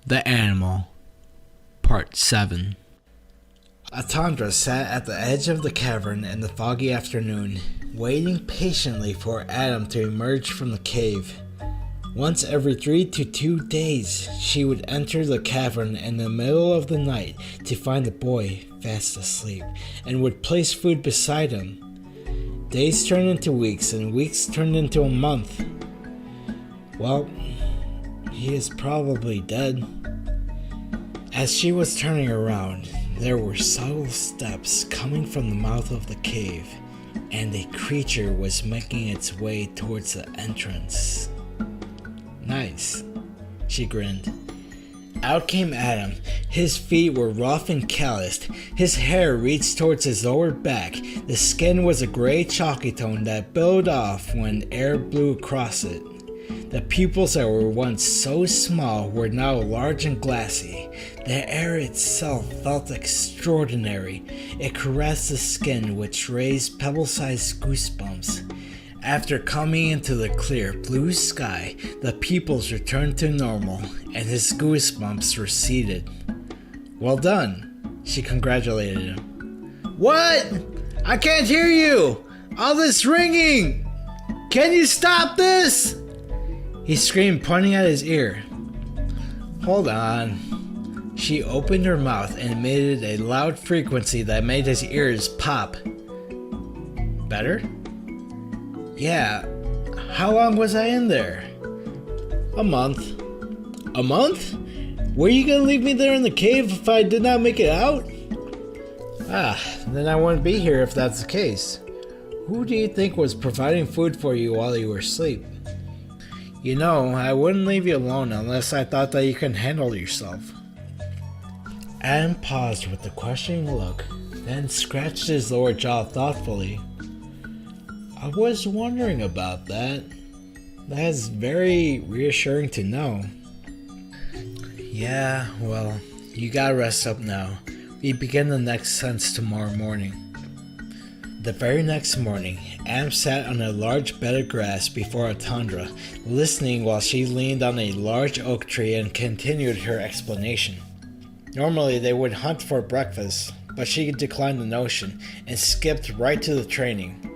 The Animal, Part 7. Atandra sat at the edge of the cavern in the foggy afternoon, waiting patiently for Adam to emerge from the cave. Once every 3 to 2 days, she would enter the cavern in the middle of the night to find the boy fast asleep, and would place food beside him. Days turned into weeks, and weeks turned into a month. Well, he is probably dead. As she was turning around, there were subtle steps coming from the mouth of the cave, and a creature was making its way towards the entrance. Nice, she grinned. Out came Adam. His feet were rough and calloused. His hair reached towards his lower back. The skin was a gray chalky tone that billowed off when air blew across it. The pupils that were once so small were now large and glassy. The air itself felt extraordinary. It caressed the skin, which raised pebble-sized goosebumps. After coming into the clear blue sky, the pupils returned to normal, and his goosebumps receded. Well done, she congratulated him. What? I can't hear you! All this ringing! Can you stop this? He screamed, pointing at his ear. Hold on. She opened her mouth and emitted a loud frequency that made his ears pop. Better? Yeah. How long was I in there? A month. A month? Were you gonna leave me there in the cave if I did not make it out? Then I wouldn't be here if that's the case. Who do you think was providing food for you while you were asleep? You know, I wouldn't leave you alone unless I thought that you could handle yourself. Adam paused with a questioning look, then scratched his lower jaw thoughtfully. I was wondering about that. That's very reassuring to know. Yeah, well, you gotta rest up now. We begin the next sense tomorrow morning. The very next morning, Adam sat on a large bed of grass before Atandra, listening while she leaned on a large oak tree and continued her explanation. Normally they would hunt for breakfast, but she declined the notion and skipped right to the training.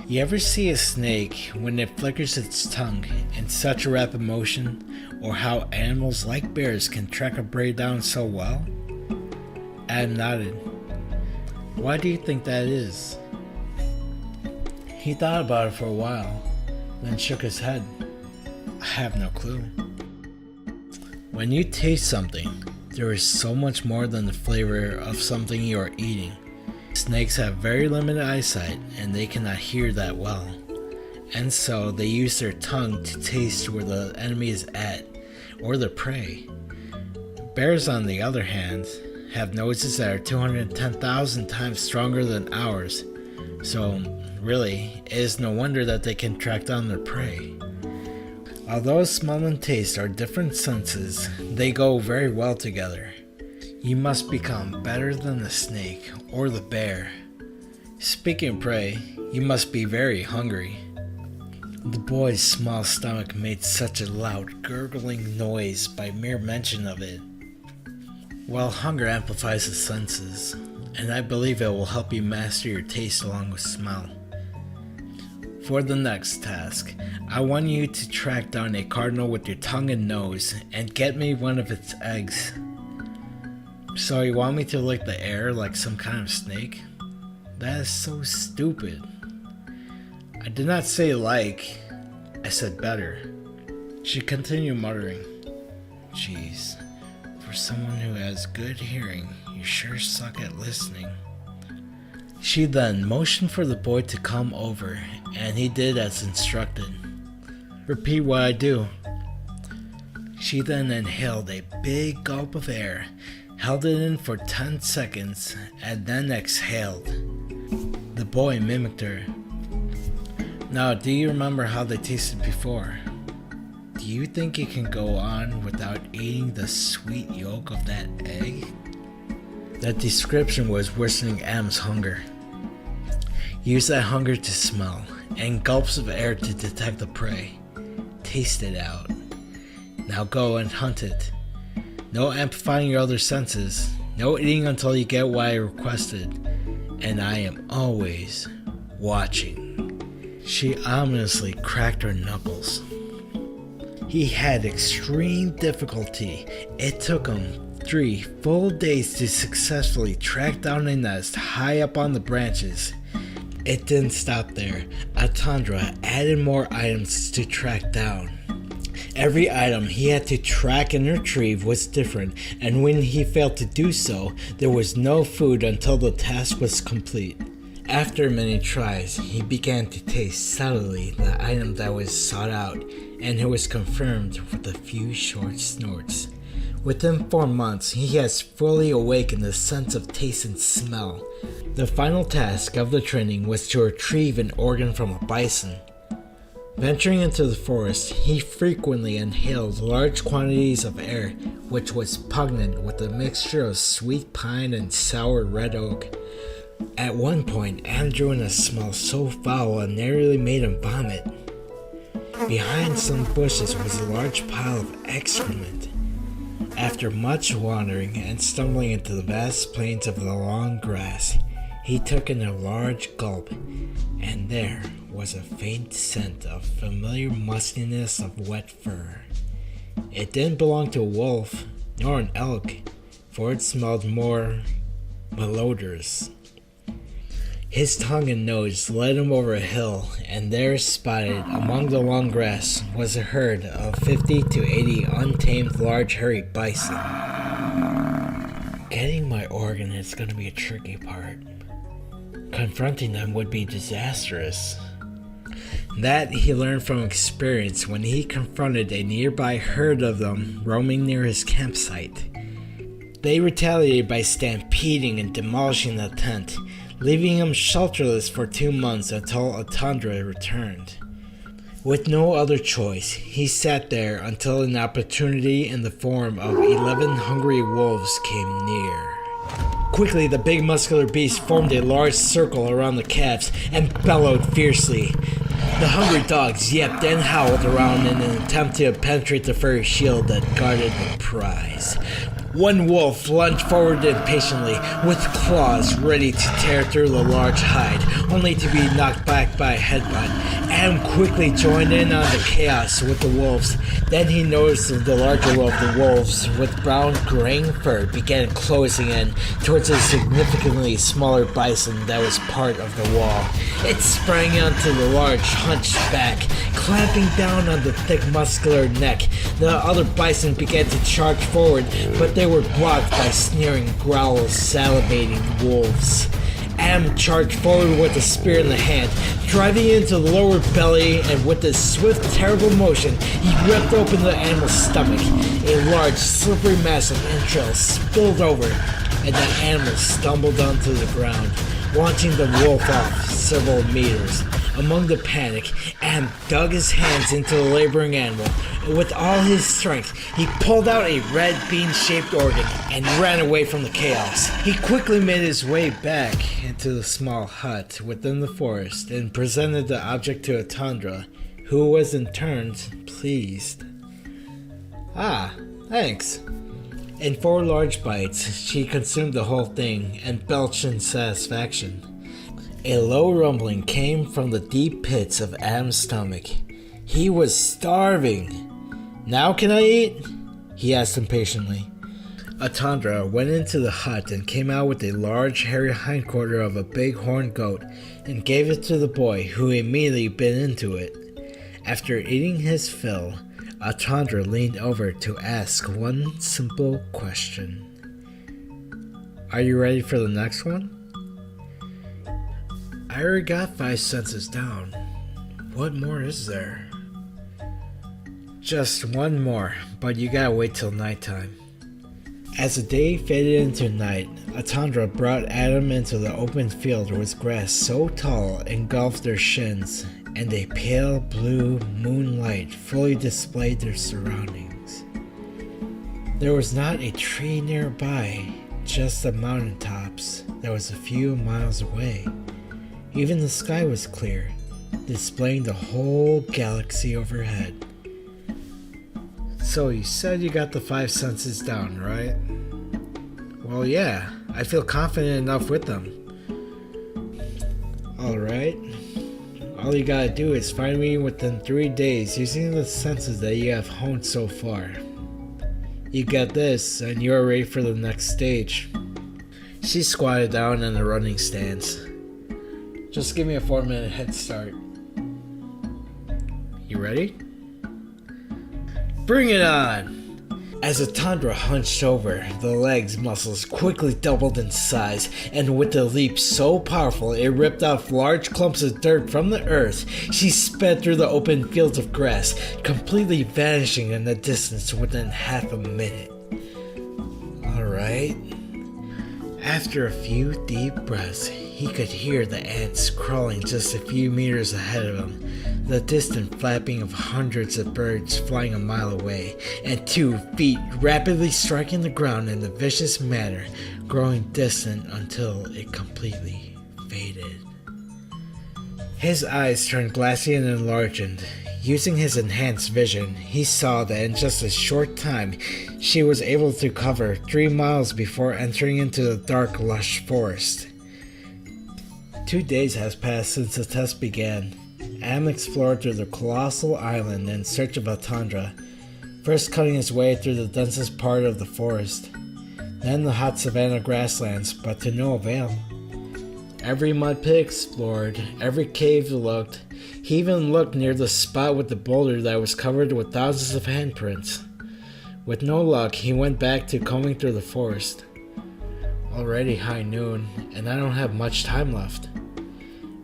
You ever see a snake when it flickers its tongue in such a rapid motion, or how animals like bears can track a prey down so well? Adam nodded. Why do you think that is? He thought about it for a while, then shook his head. I have no clue. When you taste something, there is so much more than the flavor of something you are eating. Snakes have very limited eyesight and they cannot hear that well, and so they use their tongue to taste where the enemy is at, or the prey. Bears, on the other hand, have noses that are 210,000 times stronger than ours, so really, it is no wonder that they can track down their prey. Although smell and taste are different senses, they go very well together. You must become better than the snake or the bear. Speaking of prey, you must be very hungry. The boy's small stomach made such a loud gurgling noise by mere mention of it. Well, hunger amplifies the senses, and I believe it will help you master your taste along with smell. For the next task, I want you to track down a cardinal with your tongue and nose and get me one of its eggs. So you want me to lick the air like some kind of snake? That is so stupid. I did not say like, I said better. She continued muttering. Jeez, for someone who has good hearing, you sure suck at listening. She then motioned for the boy to come over, and he did as instructed. Repeat what I do. She then inhaled a big gulp of air, held it in for 10 seconds, and then exhaled. The boy mimicked her. Now, do you remember how they tasted before? Do you think you can go on without eating the sweet yolk of that egg? That description was worsening Adam's hunger. Use that hunger to smell, and gulps of air to detect the prey. Taste it out. Now go and hunt it. No amplifying your other senses. No eating until you get what I requested. And I am always watching. She ominously cracked her knuckles. He had extreme difficulty. It took him 3 full days to successfully track down a nest high up on the branches. It didn't stop there. Atandra added more items to track down. Every item he had to track and retrieve was different, and when he failed to do so, there was no food until the task was complete. After many tries, he began to taste subtly the item that was sought out, and it was confirmed with a few short snorts. Within 4 months, he has fully awakened the sense of taste and smell. The final task of the training was to retrieve an organ from a bison. Venturing into the forest, he frequently inhaled large quantities of air, which was pungent with a mixture of sweet pine and sour red oak. At one point, Adam drew in a smell so foul it nearly made him vomit. Behind some bushes was a large pile of excrement. After much wandering and stumbling into the vast plains of the long grass, he took in a large gulp, and there was a faint scent of familiar muskiness of wet fur. It didn't belong to a wolf, nor an elk, for it smelled more malodorous. His tongue and nose led him over a hill, and there spotted among the long grass was a herd of 50 to 80 untamed large hairy bison. Getting my organ is going to be a tricky part. Confronting them would be disastrous. That he learned from experience when he confronted a nearby herd of them roaming near his campsite. They retaliated by stampeding and demolishing the tent, leaving him shelterless for 2 months until Atandra returned. With no other choice, he sat there until an opportunity in the form of 11 hungry wolves came near. Quickly, the big muscular beast formed a large circle around the calves and bellowed fiercely. The hungry dogs yelped and howled around in an attempt to penetrate the furry shield that guarded the prize. One wolf lunged forward impatiently, with claws ready to tear through the large hide, only to be knocked back by a headbutt. Adam quickly joined in on the chaos with the wolves. Then he noticed the larger of the wolves, with brown graying fur, began closing in towards a significantly smaller bison that was part of the wall. It sprang onto the large hunched back, clamping down on the thick muscular neck. The other bison began to charge forward, but they were blocked by sneering growls, salivating wolves. Adam charged forward with a spear in the hand, driving into the lower belly, and with a swift, terrible motion, he ripped open the animal's stomach. A large, slippery mass of entrails spilled over, and the animal stumbled onto the ground, launching the wolf off several meters. Among the panic, Adam dug his hands into the laboring animal, and with all his strength, he pulled out a red bean-shaped organ and ran away from the chaos. He quickly made his way back into the small hut within the forest and presented the object to Atandra, who was in turn pleased. "Ah, thanks." In 4 large bites, she consumed the whole thing and belched in satisfaction. A low rumbling came from the deep pits of Adam's stomach. He was starving. "Now can I eat?" he asked impatiently. Atandra went into the hut and came out with a large hairy hindquarter of a big horned goat and gave it to the boy, who immediately bit into it. After eating his fill, Atandra leaned over to ask one simple question. "Are you ready for the next one?" "I already got 5 senses down. What more is there?" "Just one more, but you gotta wait till nighttime." As the day faded into night, Atandra brought Adam into the open field with grass so tall it engulfed their shins, and a pale blue moonlight fully displayed their surroundings. There was not a tree nearby, just the mountaintops that was a few miles away. Even the sky was So you said you got the 5 senses down, right? Well, yeah, I feel confident enough with them. Alright. All you gotta do is find me within 3 days using the senses that you have honed so far. You get this, and you are ready for the next stage. She squatted down in a running stance. Just give me a 4-minute head start. You ready? Bring it on! As the tundra hunched over, the legs' muscles quickly doubled in size, and with a leap so powerful it ripped off large clumps of dirt from the earth, she sped through the open fields of grass, completely vanishing in the distance within half a minute. Alright. After a few deep breaths, he could hear the ants crawling just a few meters ahead of him, the distant flapping of hundreds of birds flying a mile away, and 2 feet rapidly striking the ground in a vicious manner, growing distant until it completely faded. His eyes turned glassy and enlarged. Using his enhanced vision, he saw that in just a short time, she was able to cover 3 miles before entering into the dark, lush forest. 2 days has passed since the test began. Adam explored through the colossal island in search of a tundra, first cutting his way through the densest part of the forest, then the hot savanna grasslands, but to no avail. Every mud pit explored, every cave looked. He even looked near the spot with the boulder that was covered with thousands of handprints. With no luck, he went back to combing through the forest. Already high noon, and I don't have much time left.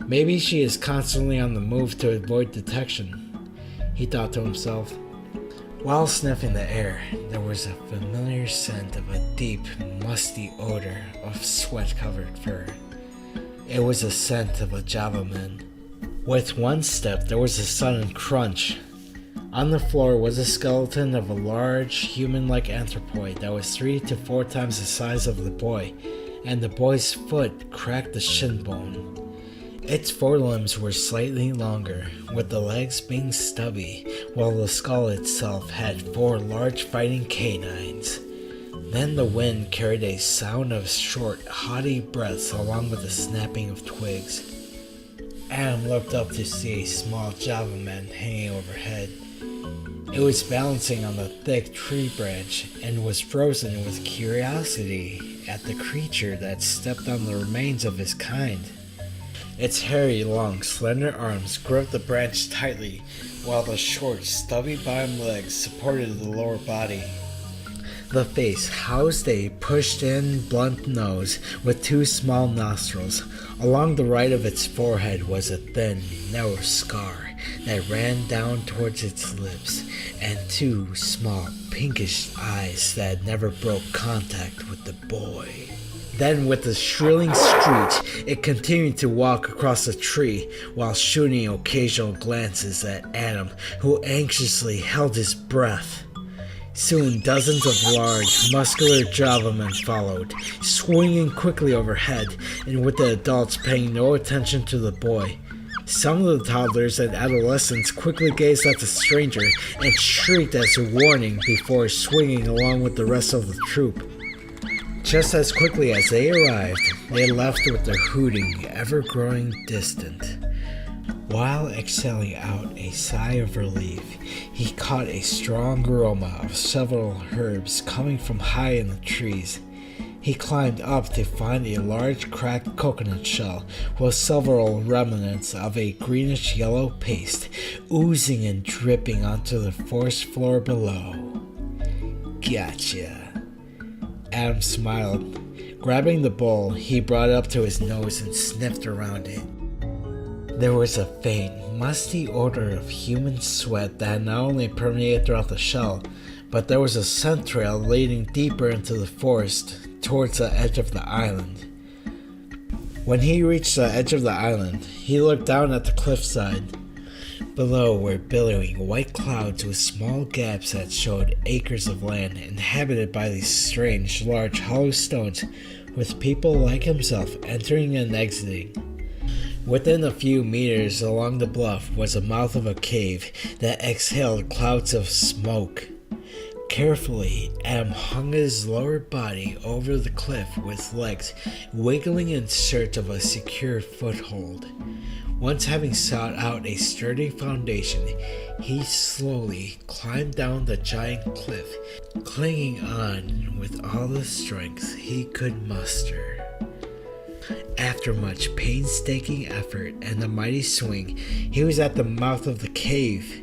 Maybe she is constantly on the move to avoid detection, he thought to himself. While sniffing the air, there was a familiar scent of a deep, musty odor of sweat-covered fur. It was the scent of a Java man. With one step, there was a sudden crunch. On the floor was a skeleton of a large, human-like anthropoid that was 3 to 4 times the size of the boy, and the boy's foot cracked the shin bone. Its forelimbs were slightly longer, with the legs being stubby, while the skull itself had 4 large fighting canines. Then the wind carried a sound of short, haughty breaths along with the snapping of twigs. Adam looked up to see a small Java man hanging overhead. It was balancing on the thick tree branch and was frozen with curiosity at the creature that stepped on the remains of his kind. Its hairy, long, slender arms gripped the branch tightly, while the short, stubby bottom legs supported the lower body. The face housed a pushed-in, blunt nose with 2 small nostrils. Along the right of its forehead was a thin, narrow scar that ran down towards its lips, and 2 small, pinkish eyes that never broke contact with the boy. Then, with a shrilling screech, it continued to walk across the tree while shooting occasional glances at Adam, who anxiously held his breath. Soon, dozens of large, muscular Javamen followed, swinging quickly overhead, and with the adults paying no attention to the boy. Some of the toddlers and adolescents quickly gazed at the stranger and shrieked as a warning before swinging along with the rest of the troop. Just as quickly as they arrived, they left with their hooting ever-growing distant. While exhaling out a sigh of relief, he caught a strong aroma of several herbs coming from high in the trees. He climbed up to find a large cracked coconut shell with several remnants of a greenish-yellow paste oozing and dripping onto the forest floor below. Gotcha. Adam smiled. Grabbing the bowl, he brought it up to his nose and sniffed around it. There was a faint, musty odor of human sweat that not only permeated throughout the shell, but there was a scent trail leading deeper into the forest, towards the edge of the island. When he reached the edge of the island, he looked down at the cliffside. Below were billowing white clouds with small gaps that showed acres of land inhabited by these strange, large, hollow stones, with people like himself entering and exiting. Within a few meters along the bluff was the mouth of a cave that exhaled clouds of smoke. Carefully, Adam hung his lower body over the cliff with legs wiggling in search of a secure foothold. Once having sought out a sturdy foundation, he slowly climbed down the giant cliff, clinging on with all the strength he could muster. After much painstaking effort and a mighty swing, he was at the mouth of the cave.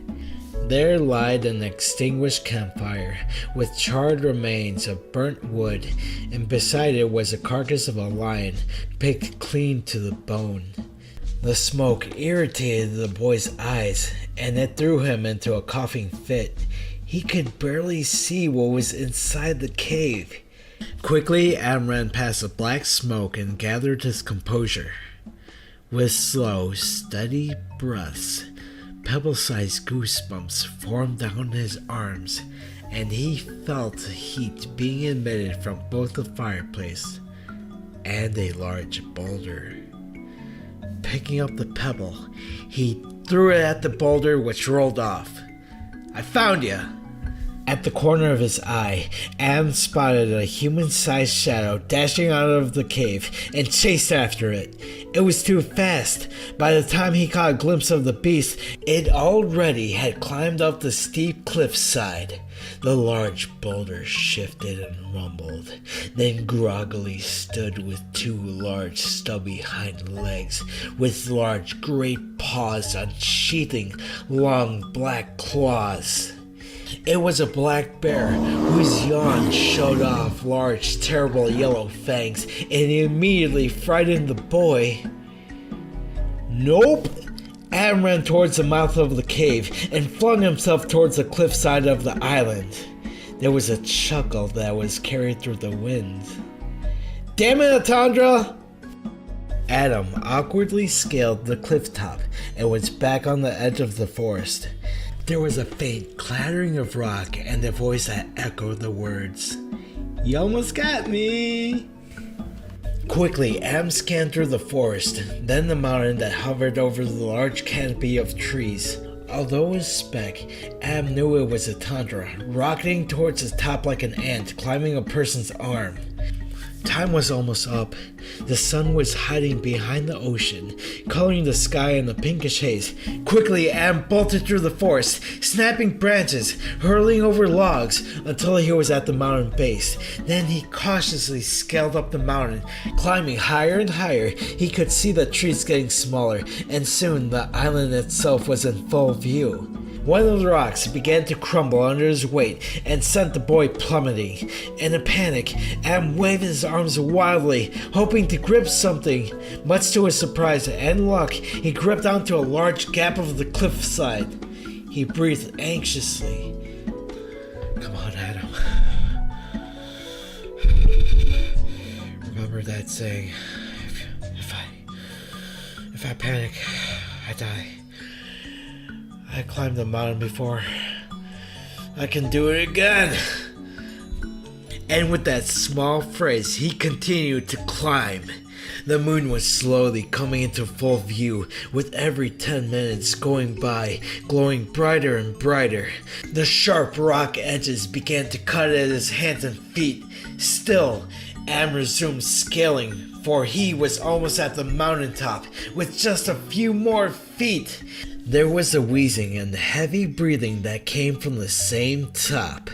There lied an extinguished campfire with charred remains of burnt wood, and beside it was the carcass of a lion picked clean to the bone. The smoke irritated the boy's eyes, and it threw him into a coughing fit. He could barely see what was inside the cave. Quickly, Adam ran past the black smoke and gathered his composure. With slow, steady breaths, pebble-sized goosebumps formed down his arms, and he felt heat being emitted from both the fireplace and a large boulder. Picking up the pebble, he threw it at the boulder, which rolled off. "I found you!" At the corner of his eye, Adam spotted a human-sized shadow dashing out of the cave and chased after it. It was too fast. By the time he caught a glimpse of the beast, it already had climbed up the steep cliffside. The large boulder shifted and rumbled, then groggily stood with two large stubby hind legs, with large great paws unsheathing long black claws. It was a black bear whose yawn showed off large, terrible yellow fangs, and immediately frightened the boy. "Nope!" Adam ran towards the mouth of the cave and flung himself towards the cliffside of the island. There was a chuckle that was carried through the wind. "Damn it, Atandra!" Adam awkwardly scaled the cliff top and was back on the edge of the forest. There was a faint clattering of rock and a voice that echoed the words, "You almost got me!" Quickly, Adam scanned through the forest, then the mountain that hovered over the large canopy of trees. Although a speck, Adam knew it was a tundra, rocketing towards the top like an ant climbing a person's arm. Time was almost up. The sun was hiding behind the ocean, coloring the sky in a pinkish haze. Quickly, Adam bolted through the forest, snapping branches, hurling over logs until he was at the mountain base. Then he cautiously scaled up the mountain, climbing higher and higher. He could see the trees getting smaller, and soon the island itself was in full view. One of the rocks began to crumble under his weight and sent the boy plummeting. In a panic, Adam waved his arms wildly, hoping to grip something. Much to his surprise and luck, he gripped onto a large gap of the cliffside. He breathed anxiously. "Come on, Adam. Remember that saying, if I panic, I die. I climbed the mountain before. I can do it again." And with that small phrase, he continued to climb. The moon was slowly coming into full view, with every 10 minutes going by, glowing brighter and brighter. The sharp rock edges began to cut at his hands and feet. Still, Adam resumed scaling, for he was almost at the mountaintop, with just a few more feet. There was a wheezing and heavy breathing that came from the same top.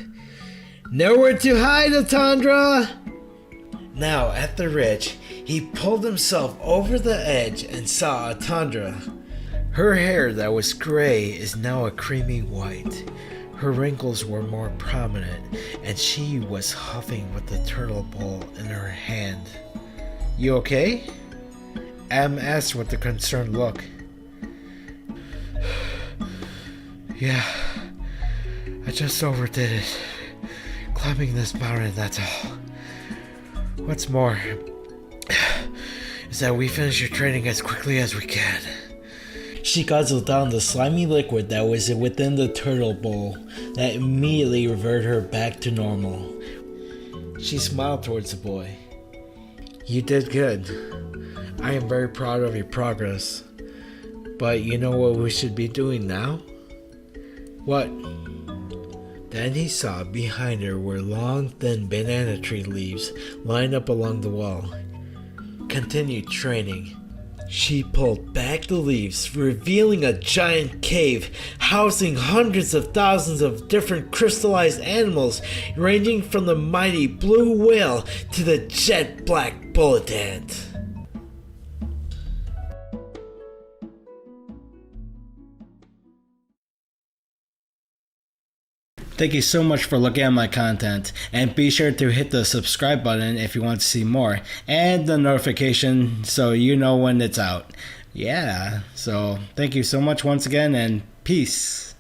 "Nowhere to hide, Atandra!" Now, at the ridge, he pulled himself over the edge and saw Atandra. Her hair that was gray is now a creamy white. Her wrinkles were more prominent, and she was huffing with the turtle bowl in her hand. "You okay?" Adam asked with a concerned look. "Yeah, I just overdid it. Climbing this mountain, that's all. What's more, is that we finish your training as quickly as we can." She guzzled down the slimy liquid that was within the turtle bowl, that immediately reverted her back to normal. She smiled towards the boy. "You did good. I am very proud of your progress. But you know what we should be doing now?" "What?" Then he saw behind her were long, thin banana tree leaves lined up along the wall. Continued training. She pulled back the leaves, revealing a giant cave housing hundreds of thousands of different crystallized animals, ranging from the mighty blue whale to the jet black bullet ant. Thank you so much for looking at my content, and be sure to hit the subscribe button if you want to see more, and the notification so you know when it's out. Yeah, so thank you so much once again, and peace.